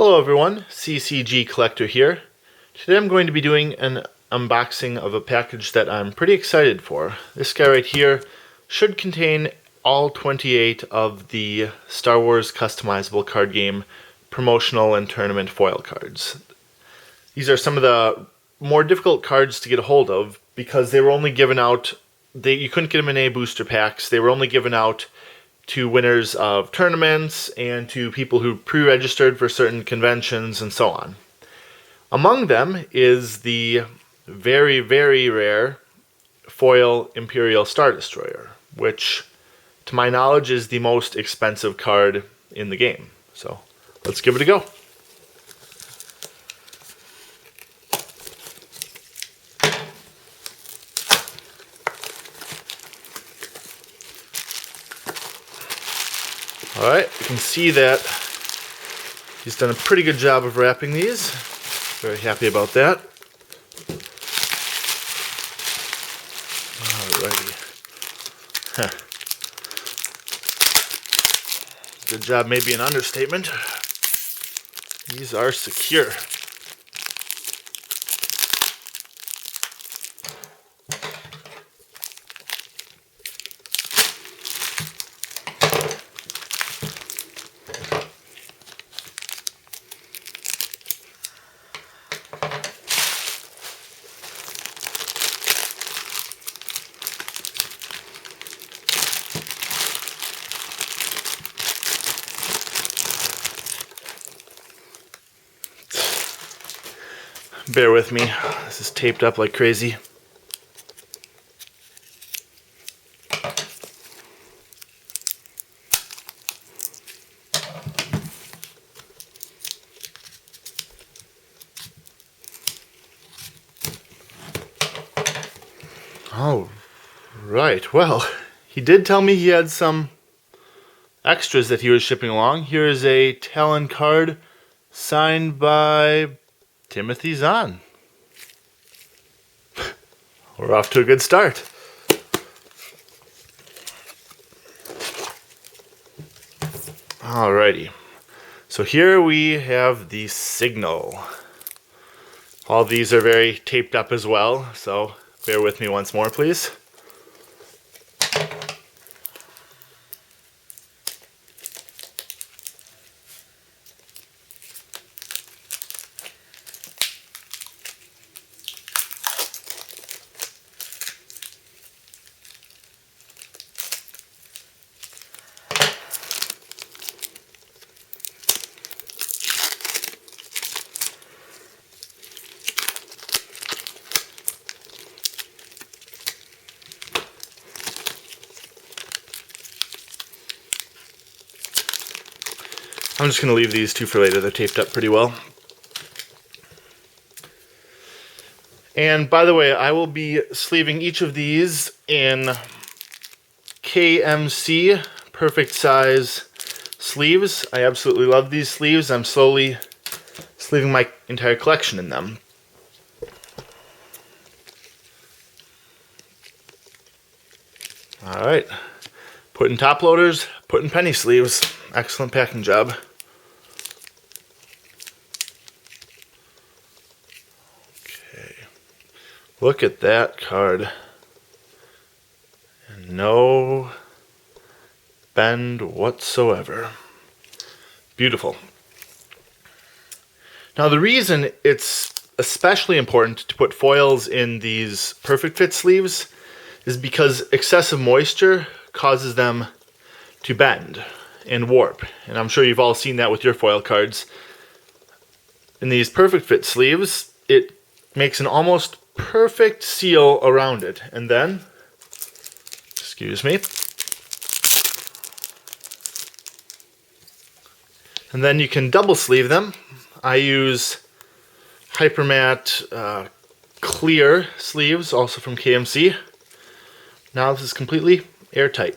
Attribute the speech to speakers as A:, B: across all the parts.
A: Hello everyone, CCG Collector here. Today I'm going to be doing an unboxing of a package that I'm pretty excited for. This guy right here should contain all 28 of the Star Wars Customizable Card Game promotional and tournament foil cards. These are some of the more difficult cards to get a hold of because they were only given out, you couldn't get them in any booster packs. They were only given out to winners of tournaments and to people who pre-registered for certain conventions and so on. Among them is the very, very rare foil Imperial Star Destroyer, which to my knowledge is the most expensive card in the game. So let's give it a go. Alright, you can see that he's done a pretty good job of wrapping these. Very happy about that. Alrighty. Good job may be an understatement. These are secure. Bear with me, this is taped up like crazy. Oh, right, well, he did tell me he had some extras that he was shipping along. Here is a Talon card signed by Timothy Zahn. We're off to a good start. Alrighty. So here we have the signal. All these are very taped up as well, so bear with me once more, please. I'm just going to leave these two for later. They're taped up pretty well. And by the way, I will be sleeving each of these in KMC perfect size sleeves. I absolutely love these sleeves. I'm slowly sleeving my entire collection in them. Alright. Putting top loaders, putting penny sleeves. Excellent packing job. Look at that card. And no bend whatsoever. Beautiful. Now the reason it's especially important to put foils in these perfect fit sleeves is because excessive moisture causes them to bend and warp. And I'm sure you've all seen that with your foil cards. In these perfect fit sleeves, it makes an almost perfect seal around it. And then, excuse me, and then you can double sleeve them. I use Hypermatte clear sleeves, also from KMC. Now this is completely airtight.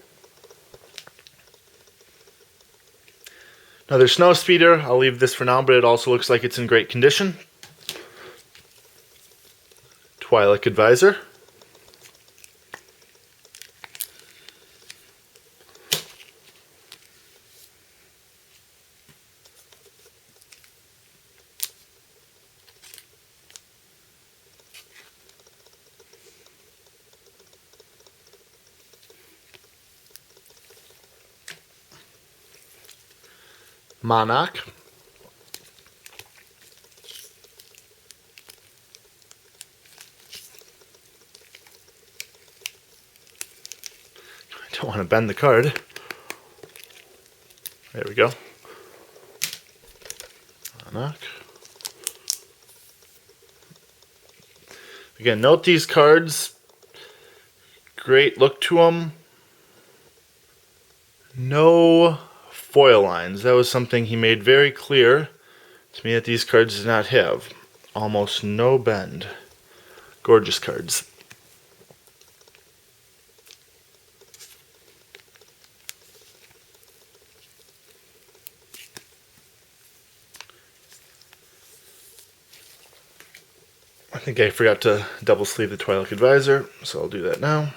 A: Now there's Snow Speeder. I'll leave this for now, but it also looks like it's in great condition. Twi'lek Advisor. Monarch. I don't want to bend the card. There we go. Monarch. Again, note these cards. Great look to them. No foil lines. That was something he made very clear to me that these cards did not have. Almost no bend. Gorgeous cards. I think I forgot to double sleeve the Twilight Advisor, so I'll do that now.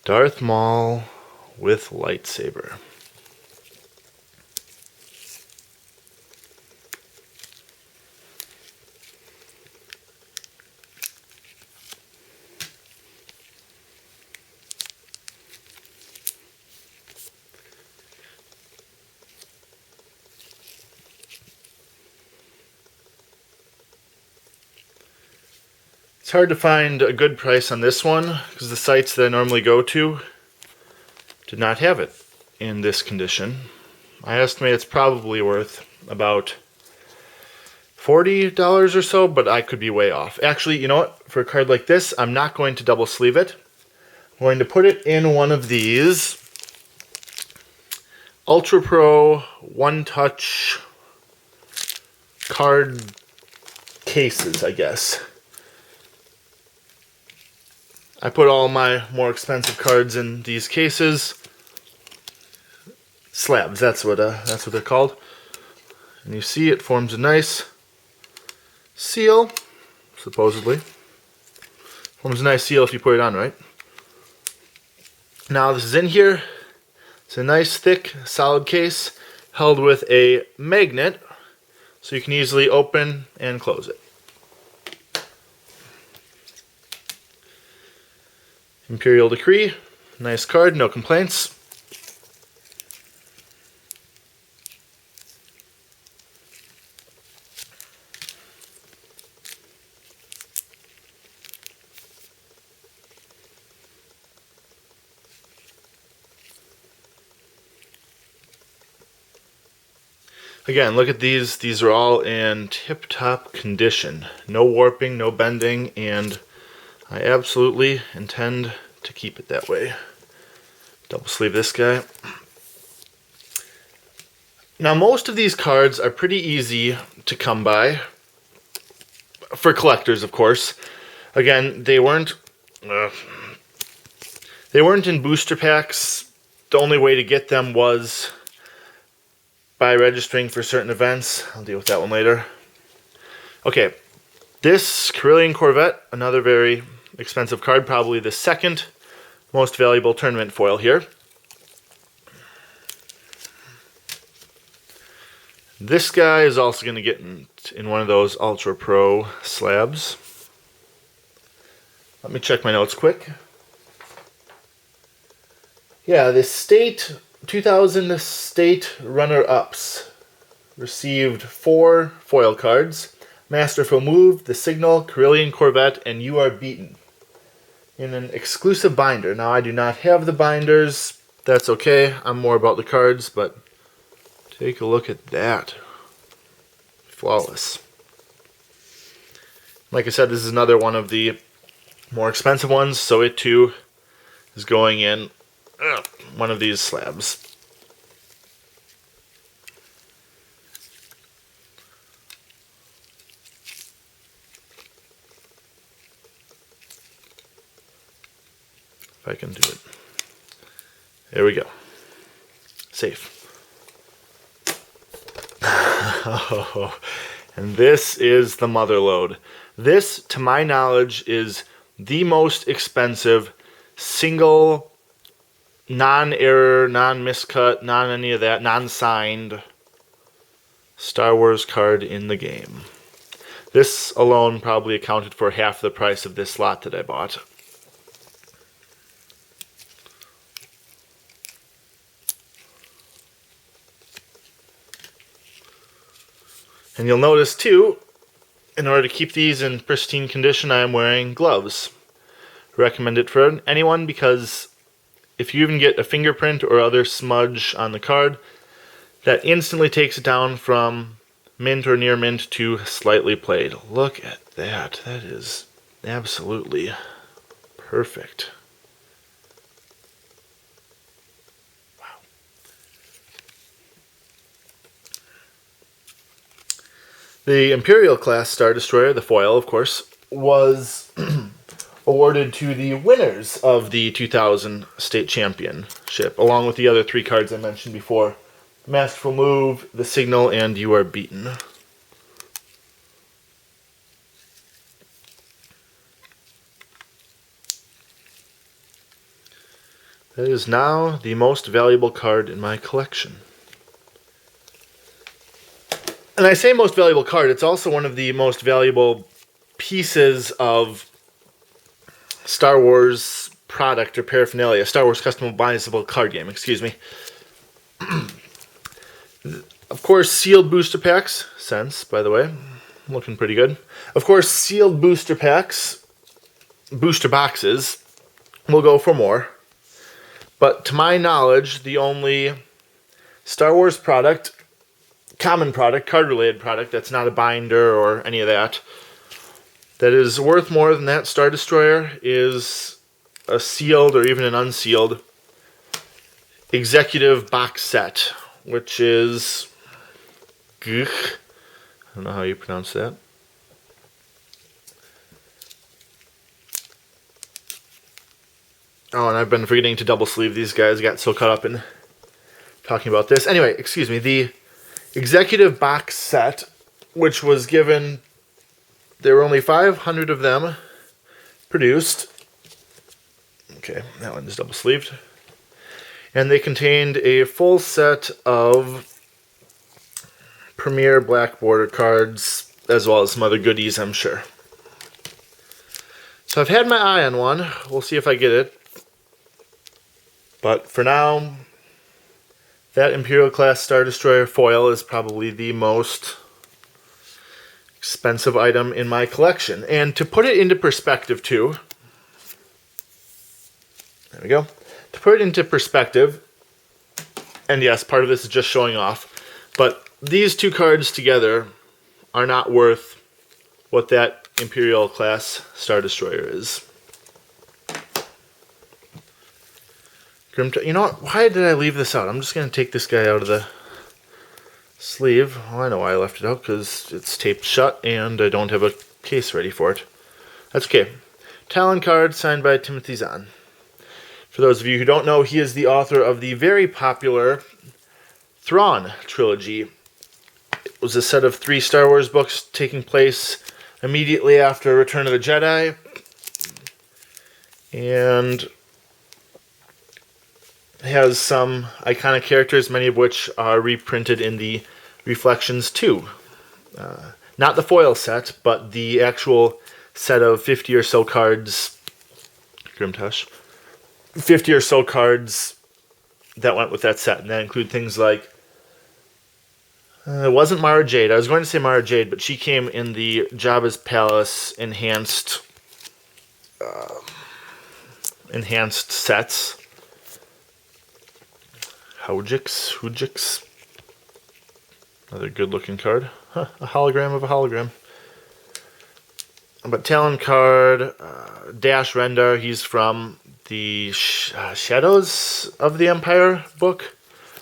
A: Darth Maul with Lightsaber. It's hard to find a good price on this one because the sites that I normally go to did not have it in this condition. I estimate it's probably worth about $40 or so, but I could be way off. Actually, you know what? For a card like this, I'm not going to double sleeve it. I'm going to put it in one of these Ultra Pro One Touch card cases, I guess. I put all my more expensive cards in these cases. Slabs, that's what they're called. And you see it forms a nice seal, supposedly. Forms a nice seal if you put it on right. Now this is in here. It's a nice thick solid case held with a magnet so you can easily open and close it. Imperial Decree, nice card, no complaints. Again, look at these. These are all in tip-top condition. No warping, no bending, and I absolutely intend to keep it that way. Double sleeve this guy. Now, most of these cards are pretty easy to come by. For collectors, of course. Again, they weren't in booster packs. The only way to get them was by registering for certain events. I'll deal with that one later. Okay, this Karelian Corvette, another very expensive card, probably the second most valuable tournament foil here. This guy is also going to get in one of those Ultra Pro slabs. Let me check my notes quick. Yeah, the 2000 State Runner-Ups received 4 foil cards. Masterful Move, The Signal, Karelian Corvette, and You Are Beaten. In an exclusive binder. Now, I do not have the binders. That's okay. I'm more about the cards, but take a look at that. Flawless. Like I said, this is another one of the more expensive ones, so it too is going in one of these slabs. If I can do it. There we go. Safe. And this is the mother load. This, to my knowledge, is the most expensive single, non-error, non-miscut, non-any of that, non-signed Star Wars card in the game. This alone probably accounted for half the price of this lot that I bought. And you'll notice too, in order to keep these in pristine condition, I am wearing gloves. Recommend it for anyone because if you even get a fingerprint or other smudge on the card, that instantly takes it down from mint or near mint to slightly played. Look at that. That is absolutely perfect. Wow. The Imperial-Class Star Destroyer, the foil, of course, was awarded to the winners of the 2000 State Championship, along with the other 3 cards I mentioned before. Masterful Move, The Signal, and You Are Beaten. That is now the most valuable card in my collection. And I say most valuable card, it's also one of the most valuable pieces of Star Wars product or paraphernalia. Star Wars Customizable Card Game, excuse me. Of course, sealed booster packs. Sense, by the way. Looking pretty good. Of course, sealed booster packs, booster boxes, will go for more. But to my knowledge, the only Star Wars product, common product, card-related product, that's not a binder or any of that, that is worth more than that Star Destroyer is a sealed or even an unsealed executive box set, which is... I don't know how you pronounce that. Oh, and I've been forgetting to double sleeve these guys. Got so caught up in talking about this. Anyway, excuse me. The executive box set, which was given, there were only 500 of them produced. Okay, that one's double sleeved. And they contained a full set of Premier black border cards, as well as some other goodies, I'm sure. So I've had my eye on one. We'll see if I get it. But for now, that Imperial-Class Star Destroyer foil is probably the most expensive item in my collection. And to put it into perspective, too, there we go. To put it into perspective, and yes, part of this is just showing off, but these 2 cards together are not worth what that Imperial-Class Star Destroyer is. You know what? Why did I leave this out? I'm just going to take this guy out of the sleeve. Oh, I know why I left it out, because it's taped shut and I don't have a case ready for it. That's okay. Talon card signed by Timothy Zahn. For those of you who don't know, he is the author of the very popular Thrawn trilogy. It was a set of 3 Star Wars books taking place immediately after Return of the Jedi. And has some iconic characters, many of which are reprinted in the Reflections 2. Not the foil set, but the actual set of 50 or so cards. Grimtush. 50 or so cards that went with that set. And that include things like... it wasn't Mara Jade. I was going to say Mara Jade, but she came in the Jabba's Palace enhanced sets. Hujix. Another good-looking card. Huh, a hologram of a hologram. But Talon card, Dash Rendar, he's from the Shadows of the Empire book,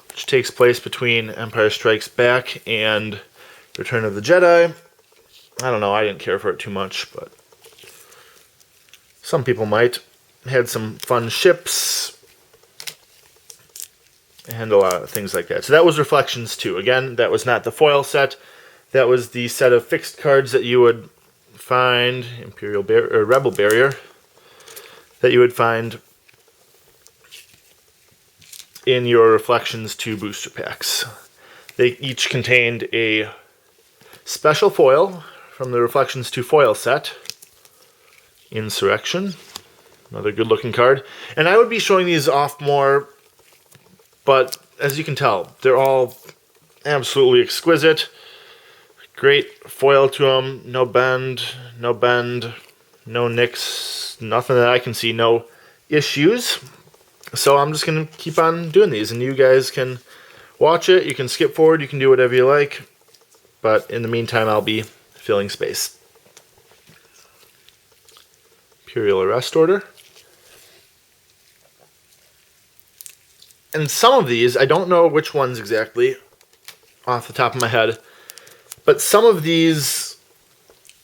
A: which takes place between Empire Strikes Back and Return of the Jedi. I don't know, I didn't care for it too much, but some people might. Had some fun ships and a lot of things like that. So that was Reflections 2. Again, that was not the foil set. That was the set of fixed cards that you would find, Rebel Barrier, that you would find in your Reflections 2 booster packs. They each contained a special foil from the Reflections 2 foil set. Insurrection. Another good looking card. And I would be showing these off more, but as you can tell, they're all absolutely exquisite. Great foil to them, no bend, no nicks, nothing that I can see, no issues. So I'm just going to keep on doing these, and you guys can watch it. You can skip forward, you can do whatever you like, but in the meantime I'll be filling space. Imperial Arrest Order. And some of these, I don't know which ones exactly off the top of my head, but some of these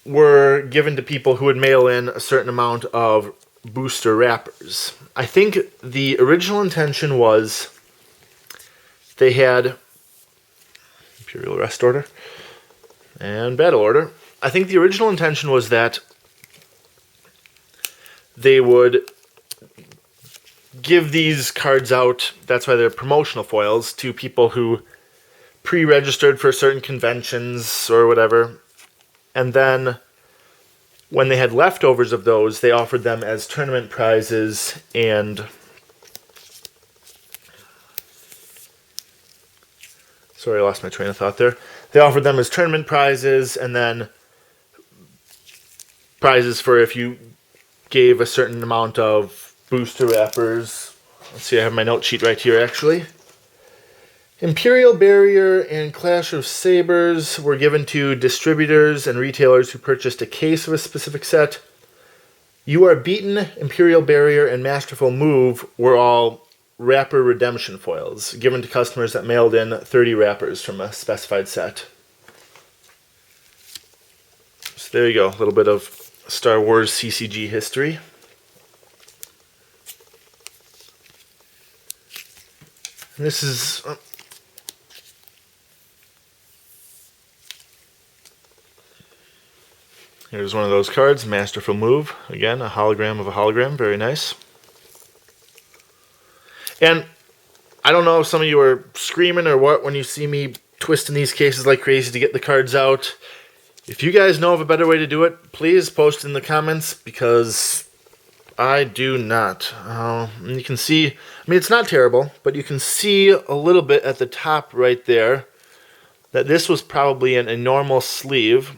A: were given to people who would mail in a certain amount of booster wrappers. I think the original intention was they had Imperial Arrest Order and Battle Order. I think the original intention was that they would give these cards out, that's why they're promotional foils, to people who pre-registered for certain conventions or whatever. And then when they had leftovers of those, they offered them as tournament prizes and sorry, I lost my train of thought there. They offered them as tournament prizes and then prizes for if you gave a certain amount of booster wrappers. Let's see, I have my note sheet right here actually. Imperial Barrier and Clash of Sabers were given to distributors and retailers who purchased a case of a specific set. You Are Beaten, Imperial Barrier, and Masterful Move were all wrapper redemption foils given to customers that mailed in 30 wrappers from a specified set. So there you go, a little bit of Star Wars CCG history. And this is here's one of those cards, Masterful Move. Again, a hologram of a hologram. Very nice. And I don't know if some of you are screaming or what when you see me twisting these cases like crazy to get the cards out. If you guys know of a better way to do it, please post in the comments, because I do not. And you can see, I mean, it's not terrible, but you can see a little bit at the top right there that this was probably in a normal sleeve.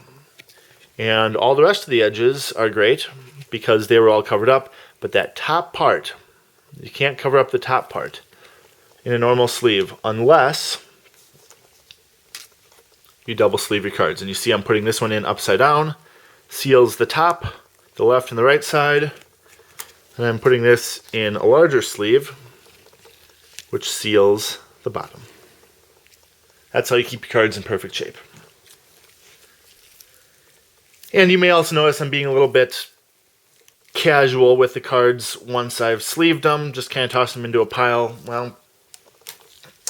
A: And all the rest of the edges are great because they were all covered up. But that top part, you can't cover up the top part in a normal sleeve unless you double sleeve your cards. And you see I'm putting this one in upside down, seals the top, the left and the right side. And I'm putting this in a larger sleeve, which seals the bottom. That's how you keep your cards in perfect shape. And you may also notice I'm being a little bit casual with the cards once I've sleeved them, just kind of toss them into a pile. Well,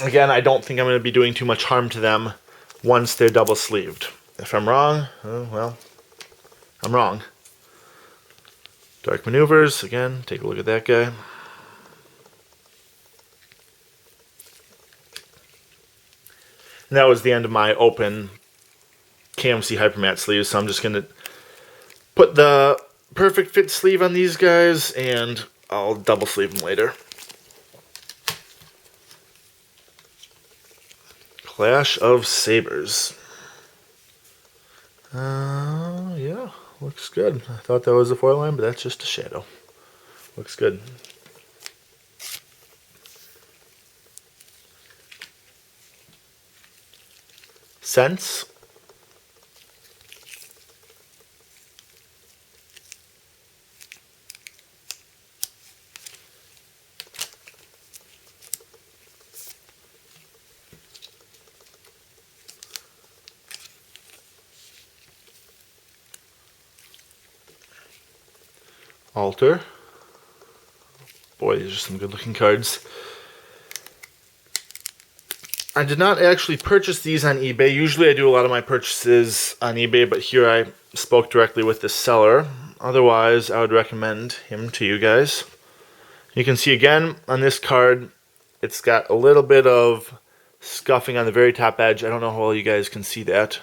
A: again, I don't think I'm going to be doing too much harm to them once they're double sleeved. If I'm wrong, well, I'm wrong. Dark Maneuvers, again, take a look at that guy. And that was the end of my open KMC Hypermat sleeves, so I'm just going to put the perfect fit sleeve on these guys, and I'll double sleeve them later. Clash of Sabers. Yeah, looks good. I thought that was a foil line, but that's just a shadow. Looks good. Sense. Altar. Boy, these are some good looking cards. I did not actually purchase these on eBay. Usually I do a lot of my purchases on eBay, but here I spoke directly with the seller. Otherwise, I would recommend him to you guys. You can see again on this card, it's got a little bit of scuffing on the very top edge. I don't know how well you guys can see that. A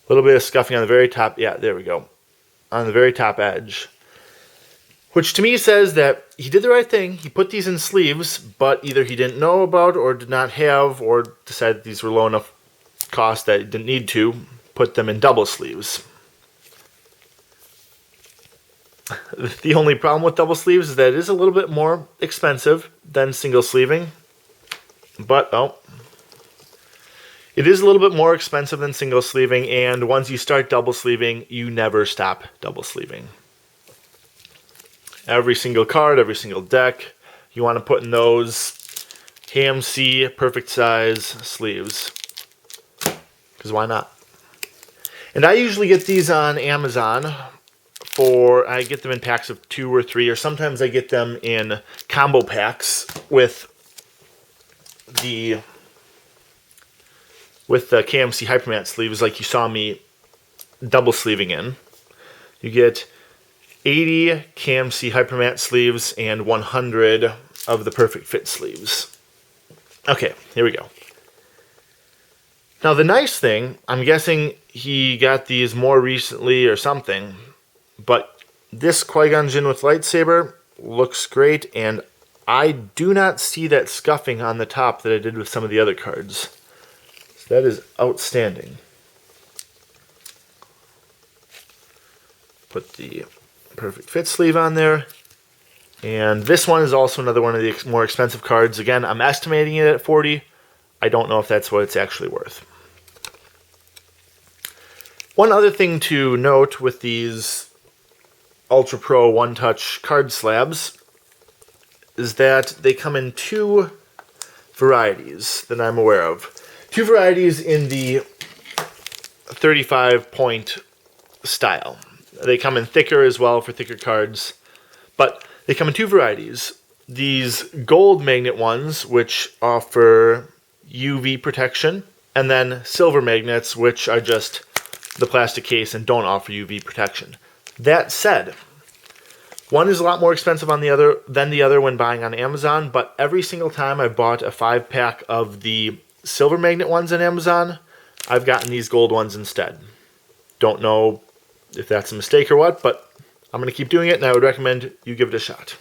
A: little bit of scuffing on the very top. Yeah, there we go. On the very top edge. Which to me says that he did the right thing. He put these in sleeves, but either he didn't know about or did not have, or decided these were low enough cost that he didn't need to put them in double sleeves. The only problem with double sleeves is that it is a little bit more expensive than single sleeving. But, it is a little bit more expensive than single sleeving, and once you start double sleeving, you never stop double sleeving. Every single card, every single deck, you want to put in those KMC perfect size sleeves. Because why not? And I usually get these on Amazon I get them in packs of 2 or 3, or sometimes I get them in combo packs with the KMC Hypermat sleeves like you saw me double sleeving in. You get 80 KMC Hypermat sleeves and 100 of the Perfect Fit sleeves. Okay, here we go. Now the nice thing, I'm guessing he got these more recently or something, but this Qui-Gon Jinn with lightsaber looks great, and I do not see that scuffing on the top that I did with some of the other cards. So that is outstanding. Put the Perfect Fit sleeve on there. And this one is also another one of the more expensive cards. Again, I'm estimating it at 40. I don't know if that's what it's actually worth. One other thing to note with these Ultra Pro One Touch card slabs is that they come in 2 varieties that I'm aware of. 2 varieties in the 35 point style. They come in thicker as well for thicker cards, but they come in 2 varieties. These gold magnet ones, which offer UV protection, and then silver magnets, which are just the plastic case and don't offer UV protection. That said, one is a lot more expensive than the other when buying on Amazon, but every single time I've bought a 5-pack of the silver magnet ones on Amazon, I've gotten these gold ones instead. Don't know if that's a mistake or what, but I'm going to keep doing it, and I would recommend you give it a shot.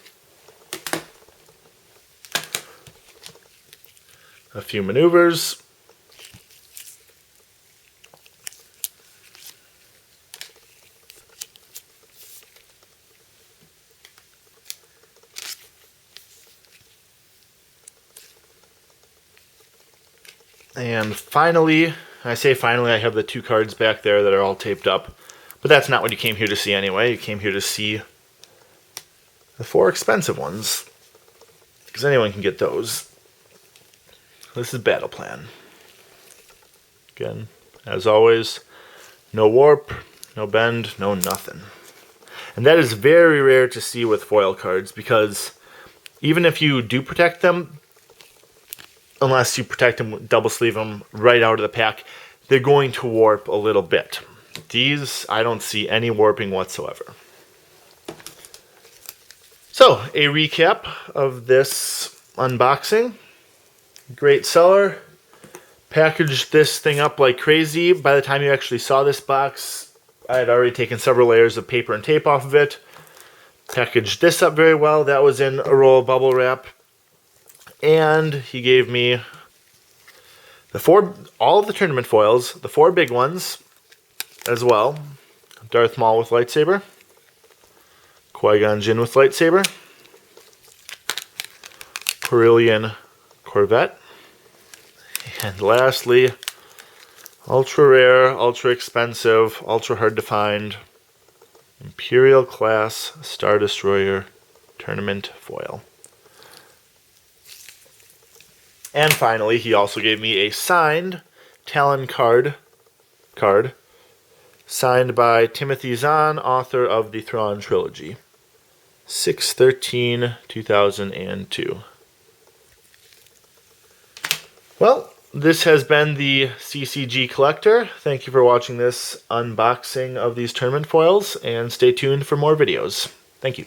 A: A few maneuvers. And finally, I say finally, I have the 2 cards back there that are all taped up. But that's not what you came here to see anyway. You came here to see the 4 expensive ones, because anyone can get those. This is Battle Plan. Again, as always, no warp, no bend, no nothing. And that is very rare to see with foil cards, because even if you do protect them, unless you protect them, double sleeve them right out of the pack, they're going to warp a little bit. These, I don't see any warping whatsoever. So, a recap of this unboxing. Great seller. Packaged this thing up like crazy. By the time you actually saw this box, I had already taken several layers of paper and tape off of it. Packaged this up very well. That was in a roll of bubble wrap. And he gave me all of the tournament foils, the 4 big ones as well. Darth Maul with lightsaber, Qui-Gon Jinn with lightsaber, Karelian Corvette, and lastly, ultra rare, ultra expensive, ultra hard to find, Imperial-Class Star Destroyer tournament foil. And finally, he also gave me a signed Talon card signed by Timothy Zahn, author of the Thrawn trilogy. 6/13/2002. Well, this has been the CCG Collector. Thank you for watching this unboxing of these tournament foils, and stay tuned for more videos. Thank you.